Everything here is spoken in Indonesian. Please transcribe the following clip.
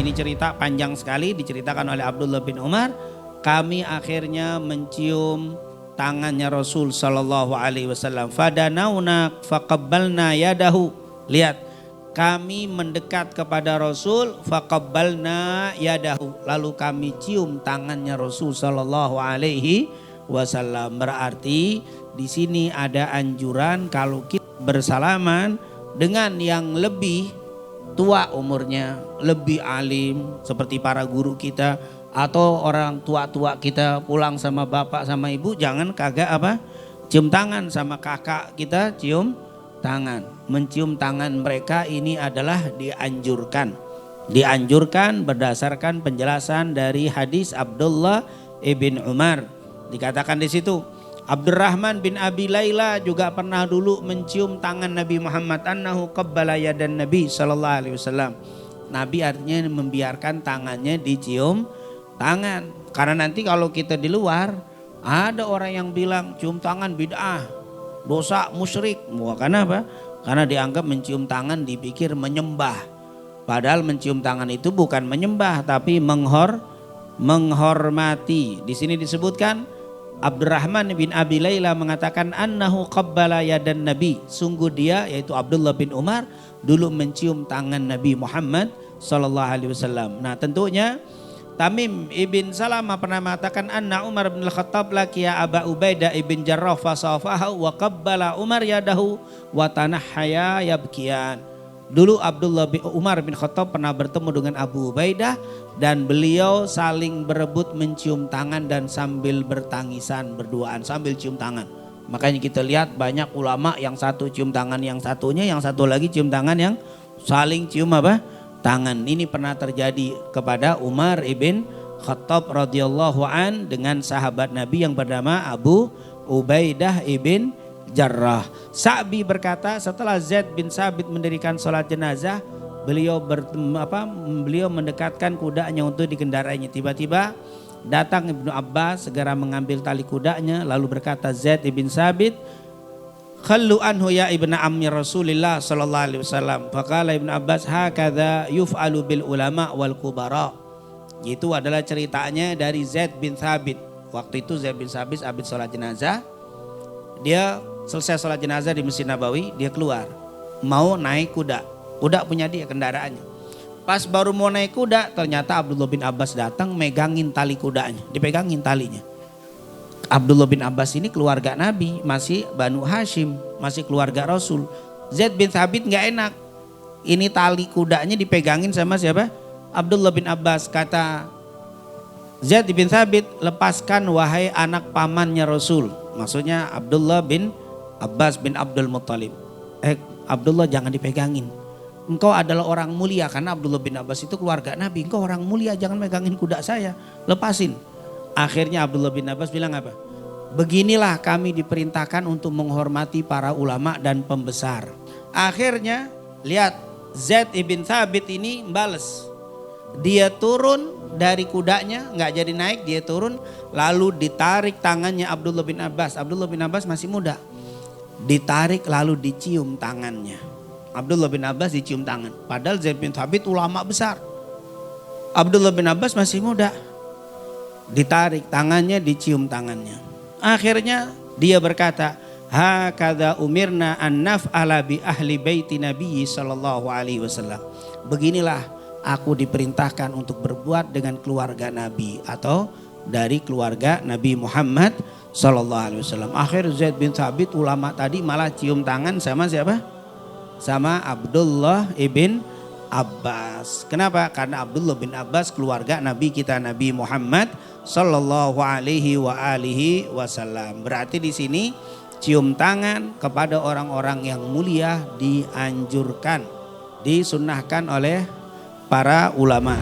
Ini cerita panjang sekali diceritakan oleh Abdullah bin Umar. Kami akhirnya mencium tangannya Rasul sallallahu alaihi wasallam. Fadanauna faqabbalna yadahu. Lihat, kami mendekat kepada Rasul, faqabbalna yadahu. Lalu kami cium tangannya Rasul sallallahu alaihi wasallam. Berarti di sini ada anjuran kalau kita bersalaman dengan yang lebih tua umurnya, lebih alim seperti para guru kita atau orang tua-tua kita pulang sama bapak sama ibu, jangan kagak cium tangan. Sama kakak kita cium tangan. Mencium tangan mereka ini adalah dianjurkan. Dianjurkan berdasarkan penjelasan dari hadis Abdullah ibn Umar. Dikatakan di situ, Abdurrahman bin Abi Laila juga pernah dulu mencium tangan Nabi Muhammad, annahu qabbala yadan Nabi sallallahu alaihi wasallam. Nabi artinya membiarkan tangannya dicium tangan. Karena nanti kalau kita di luar ada orang yang bilang cium tangan bid'ah, dosa, musyrik. Karena apa? Karena dianggap mencium tangan dipikir menyembah. Padahal mencium tangan itu bukan menyembah tapi menghormati. Di sini disebutkan Abdurrahman bin Abi Laila mengatakan annahu qabbala yadan Nabi. Sungguh dia, yaitu Abdullah bin Umar, dulu mencium tangan Nabi Muhammad sallallahu alaihi wasallam. Nah, tentunya Tamim ibn Salamah pernah mengatakan anna Umar bin Al-Khattab laqiya Aba Ubaidah ibn Jarrah fasafahu wa qabbala Umar yadahu wa tanahhaya yabkiyan. Dulu Umar bin Khattab pernah bertemu dengan Abu Ubaidah dan beliau saling berebut mencium tangan dan sambil bertangisan berduaan sambil cium tangan. Makanya kita lihat banyak ulama yang satu cium tangan yang satunya, yang satu lagi cium tangan yang saling cium tangan. Ini pernah terjadi kepada Umar ibn Khattab radhiyallahu an dengan sahabat Nabi yang bernama Abu Ubaidah ibn Jarrah. Sa'bi berkata setelah Zaid bin Sabit mendirikan sholat jenazah, beliau mendekatkan kudanya untuk dikendarainya. Tiba-tiba datang Ibnu Abbas segera mengambil tali kudanya lalu berkata, Zaid bin Sabit, khallu anhu ya ibna ammi Rasulillah sallallahu alaihi wasallam. Faqala Ibnu Abbas, hakadha yuf'alu bil ulama wal kubara. Itu adalah ceritanya dari Zaid bin Sabit. Waktu itu Zaid bin Sabit habis sholat jenazah, dia selesai sholat jenazah di Masjid Nabawi, dia keluar mau naik kuda punya dia kendaraannya. Pas baru mau naik kuda, ternyata Abdullah bin Abbas datang megangin tali kudanya, dipegangin talinya. Abdullah bin Abbas ini keluarga Nabi, masih Banu Hashim, masih keluarga Rasul. Zaid bin Thabit gak enak, ini tali kudanya dipegangin sama siapa? Abdullah bin Abbas. Kata Zaid bin Thabit, lepaskan wahai anak pamannya Rasul. Maksudnya Abdullah bin Abbas bin Abdul Muttalib. Abdullah jangan dipegangin. Engkau adalah orang mulia, karena Abdullah bin Abbas itu keluarga Nabi. Engkau orang mulia, jangan megangin kuda saya. Lepasin. Akhirnya Abdullah bin Abbas bilang apa? Beginilah kami diperintahkan untuk menghormati para ulama dan pembesar. Akhirnya lihat Zaid ibn Thabit ini bales. Dia turun dari kudanya, nggak jadi naik, dia turun lalu ditarik tangannya Abdullah bin Abbas. Abdullah bin Abbas masih muda. Ditarik lalu dicium tangannya. Abdullah bin Abbas dicium tangan. Padahal Zaid bin Thabit ulama besar. Abdullah bin Abbas masih muda. Ditarik tangannya, dicium tangannya. Akhirnya dia berkata, hakadha umirna an naf'ala bi ahli baiti Nabi sallallahu alaihi wasallam. Beginilah aku diperintahkan untuk berbuat dengan keluarga Nabi atau dari keluarga Nabi Muhammad sallallahu alaihi wasallam. Akhir Zaid bin Thabit ulama tadi malah cium tangan sama siapa? Sama Abdullah ibn Abbas. Kenapa? Karena Abdullah bin Abbas keluarga Nabi kita Nabi Muhammad sallallahu alaihi wasallam. Berarti di sini cium tangan kepada orang-orang yang mulia dianjurkan, disunnahkan oleh para ulama.